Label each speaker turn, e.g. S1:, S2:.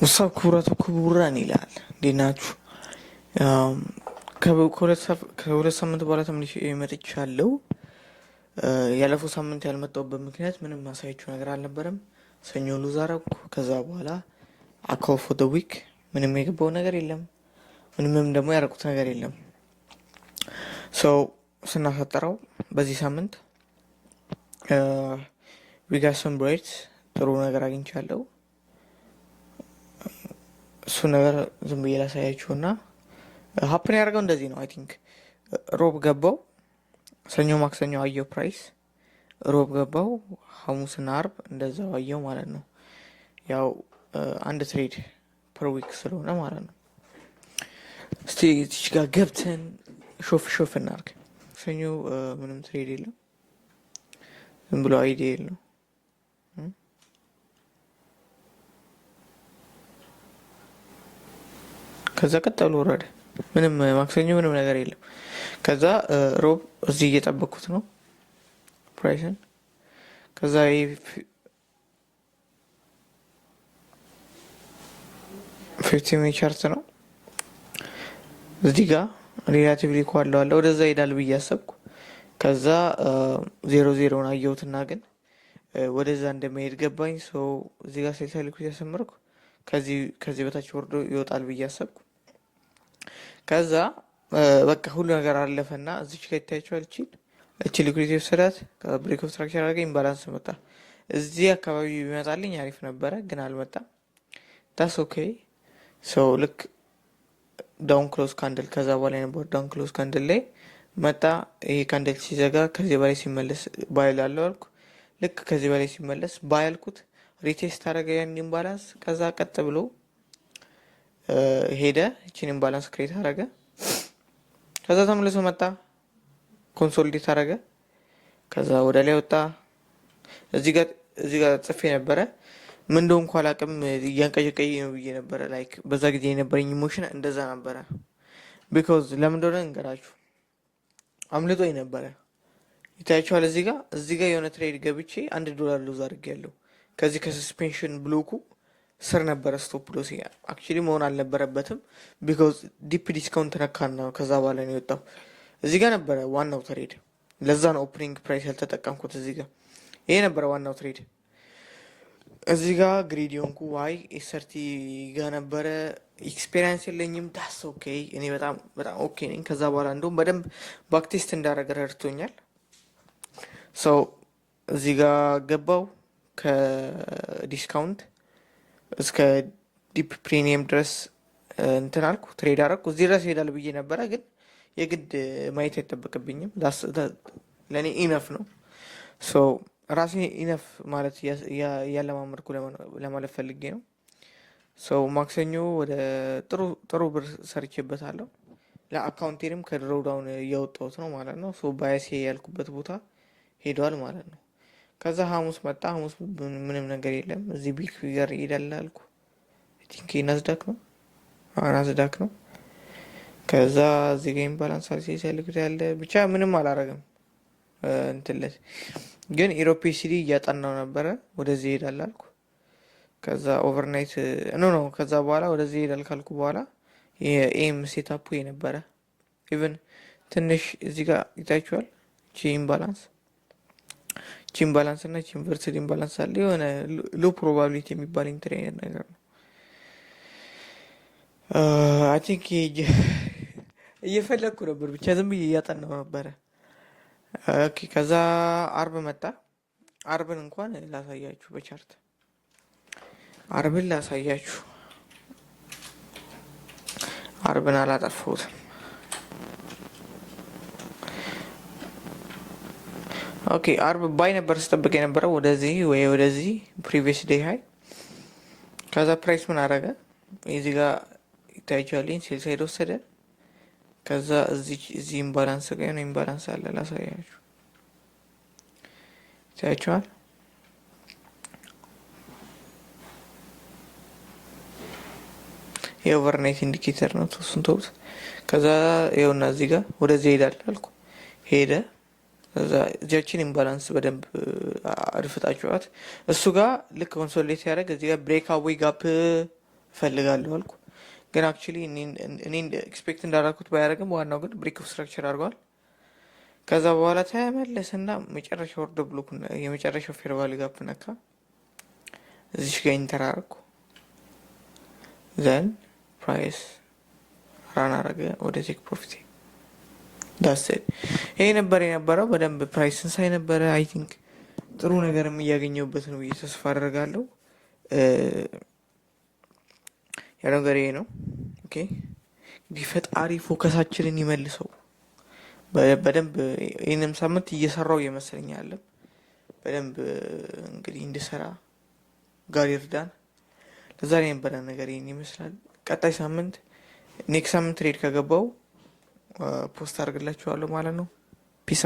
S1: ውሳብ ክቡራቱ ክቡራን ይላል። እንዴት ናችሁ? ከሁለት ሳምንት በኋላ ተመልሼ መጥቻለሁ። ያለፈው ሳምንት ያልመጣሁበት ምክንያት ምንም ማሳያችሁ ነገር አልነበረም። ሰኞ ሉዝ አደረኩ። ከዛ በኋላ አካውፍ ኦፍ ዘ ዊክ ምንም የገባው ነገር የለም። ምንም ደግሞ ያደረኩት ነገር የለም። ሰው ስናፈጠረው በዚህ ሳምንት ዊጋ ሰም ብሬድስ ጥሩ ነገር አግኝቻለሁ። እሱ ነገር ዝም ብዬ ላሳያችሁ እና ሀፕን ያደርገው እንደዚህ ነው። አይ ቲንክ ሮብ ገባው፣ ሰኞ ማክሰኞ አየው ፕራይስ፣ ሮብ ገባው፣ ሐሙስና አርብ እንደዛው አየው ማለት ነው። ያው አንድ ትሬድ ፐር ዊክ ስለሆነ ማለት ነው። እስቲ እዚህ ጋር ገብተን ሾፍ እናርግ። ሰኞ ምንም ትሬድ የለም፣ ዝም ብሎ አይዲያ የለው። ከዛ ቀጠሉ ወረደ። ምንም ማክሰኞ ምንም ነገር የለም። ከዛ ሮብ እዚህ እየጠበቅኩት ነው ፕራይስን። ከዛ 50 ሚኒት ቻርት ነው እዚህ ጋር ሪላቲቭሊ ኳለው አለ ወደዛ ሄዳል ብዬ አሰብኩ። ከዛ 00 አየሁትና ግን ወደዛ እንደመሄድ ገባኝ። ሰው እዚህ ጋር ሴልሳሊኩ ያሰመርኩ ከዚህ በታች ወርዶ ይወጣል ብዬ አሰብኩ። ከዛ በቃ ሁሉ ነገር አለፈና እዚች ጋር ይታያቸዋል። እቺ ሊኩዊዲቲ ወሰዳት፣ ብሬክ ኦፍ ስትራክቸር አድርገኝ ኢምባላንስ መጣ። እዚህ አካባቢ ቢመጣልኝ አሪፍ ነበረ፣ ግን አልመጣም። ዳስ ኦኬ። ሰው ልክ ዳውን ክሎዝ ካንድል ከዛ በኋላ የነበሩ ዳውን ክሎዝ ካንድል ላይ መጣ። ይሄ ካንድል ሲዘጋ ከዚህ በላይ ሲመለስ ባይል አለው አልኩ። ልክ ከዚህ በላይ ሲመለስ ባያልኩት ሪቴስት አደረገ ያን ኢምባላንስ። ከዛ ቀጥ ብሎ ሄደ፣ እቺን ኢምባላንስ ክሬት አደረገ። ከዛ ተመልሶ መጣ፣ ኮንሶሊዴት አደረገ። ከዛ ወደ ላይ ወጣ። እዚህ ጋር ጽፌ ነበረ ምን እንደሆንኩ አላውቅም። እያንቀጨቀኝ ነው ብዬ ነበረ። ላይክ በዛ ጊዜ የነበረኝ ኢሞሽን እንደዛ ነበረ። ቢኮዝ ለምን እንደሆነ እንገራችሁ፣ አምልጦኝ ነበረ። ይታያችኋል። እዚህ ጋር የሆነ ትሬድ ገብቼ $1 ሉዝ አድርጌያለሁ። ከዚህ ከሰስፔንሽን ብሎኩ ስር ነበረ ስቶፕ ሎስ። አክቹሊ መሆን አልነበረበትም ቢኮዝ ዲፕ ዲስካውንት ነካን ነው። ከዛ በኋላ ነው የወጣው። እዚህ ጋር ነበረ ዋናው ትሬድ። ለዛ ነው ኦፕኒንግ ፕራይስ ያልተጠቀምኩት። እዚህ ጋር ይሄ ነበረ ዋናው ትሬድ። እዚህ ጋር ግሪድ ሆንኩ። ዋይ ኤሰርቲ ጋር ነበረ። ኤክስፔሪንስ የለኝም። ዳስ ኦኬ። እኔ በጣም ኦኬ ነኝ። ከዛ በኋላ እንደውም በደንብ ባክቴስት እንዳደረገ ረድቶኛል። ሰው እዚህ ጋር ገባው ከዲስካውንት እስከ ዲፕ ፕሪሚየም ድረስ እንትን አልኩ፣ ትሬድ አረኩ። እዚህ ድረስ ሄዳል ብዬ ነበረ፣ ግን የግድ ማየት አይጠበቅብኝም። ለእኔ ኢነፍ ነው። ሶ ራሴ ኢነፍ ማለት እያለማመድኩ ለማለት ፈልጌ ነው። ሰው ማክሰኞ ወደ ጥሩ ብር ሰርቼበታለሁ። ለአካውንቴንም ከድሮው ዳውን እያወጣሁት ነው ማለት ነው። ሶ ባያሴ ያልኩበት ቦታ ሄዷል ማለት ነው። ከዛ ሐሙስ መጣ። ሐሙስ ምንም ነገር የለም። እዚህ ቢግ ፊገር ይሄዳል አልኩ። ቲንክ ናዝዳክ ነው። ከዛ እዚህ ጋር ኢምባላንስ ሲሰልክት ያለ ብቻ ምንም አላረገም። እንትለት ግን ኢሮፒሲዲ እያጠናው ነበረ። ወደዚህ ይሄዳል አልኩ። ከዛ ኦቨርናይት ነው። ከዛ በኋላ ወደዚህ ይሄዳል ካልኩ በኋላ የኤም ሴታፑ የነበረ ኢቭን ትንሽ እዚህ ጋር ይታያችኋል። ቺ ኢምባላንስ እና ቺ ኢንቨርትድ ኢምባላንስ አለ። የሆነ ሎ ፕሮባቢሊቲ የሚባል ኢንትሬነር ነገር ነው። አይ ቲንክ እየፈለግኩ ነበር፣ ብቻ ዝም ብዬ እያጠናው ነበረ። ኦኬ። ከዛ አርብ መጣ። አርብን እንኳን ላሳያችሁ በቻርት አርብን አላጠፋሁትም። ኦኬ። አርብ ባይ ነበር ስጠብቅ የነበረው ወደዚህ ወይ ወደዚህ ፕሪቪየስ ዴይ ሃይ። ከዛ ፕራይስ ምን አረገ? እዚህ ጋር ይታያችኋል። ሴል ሳይድ ወሰደ። ከዛ እዚህ ኢምባላንስ ጋር ነው ኢምባላንስ አለ፣ ላሳያችሁ። ይታያችኋል። የኦቨርናይት ኢንዲኬተር ነው። ተውት። ከዛ ይኸውና እዚህ ጋር ወደዚህ ይሄዳል አልኩ፣ ሄደ። እዛ እጃችን ኢምባላንስ በደንብ አድፍጣችኋት። እሱ ጋር ልክ ኮንሶሊዴት ያደረግ እዚህ ጋር ብሬክ አዌይ ጋፕ እፈልጋለሁ አልኩ። ግን አክቹሊ እኔ ኤክስፔክት እንዳደረኩት ባያደርግም ዋናው ግን ብሬክ ኦፍ ስትራክቸር አድርገዋል። ከዛ በኋላ ተመለሰና መጨረሻ ወርዶ ብሎክ የመጨረሻው ፌር ቫልዩ ጋፕ ነካ። እዚሽ ጋር ኢንተር አደረኩ። ዘን ፕራይስ ራን አረገ ወደ ቴክ ፕሮፊት። ዳስት ይሄ ነበር የነበረው። በደንብ ፕራይስን ሳይ ነበረ። አይ ቲንክ ጥሩ ነገርም እያገኘሁበት ነው ብዬ ተስፋ አደርጋለሁ። ያ ነገር ይሄ ነው። ኦኬ እንግዲህ ፈጣሪ ፎከሳችንን ይመልሰው። በደንብ ይህንም ሳምንት እየሰራው እየመሰለኝ ያለ በደንብ እንግዲህ እንድሰራ ጋር ይርዳን። ለዛሬ የነበረ ነገር ይህን ይመስላል። ቀጣይ ሳምንት ኔክስት ሳምንት ትሬድ ከገባው ፖስት አድርግላችኋለሁ ማለት ነው። ፒስ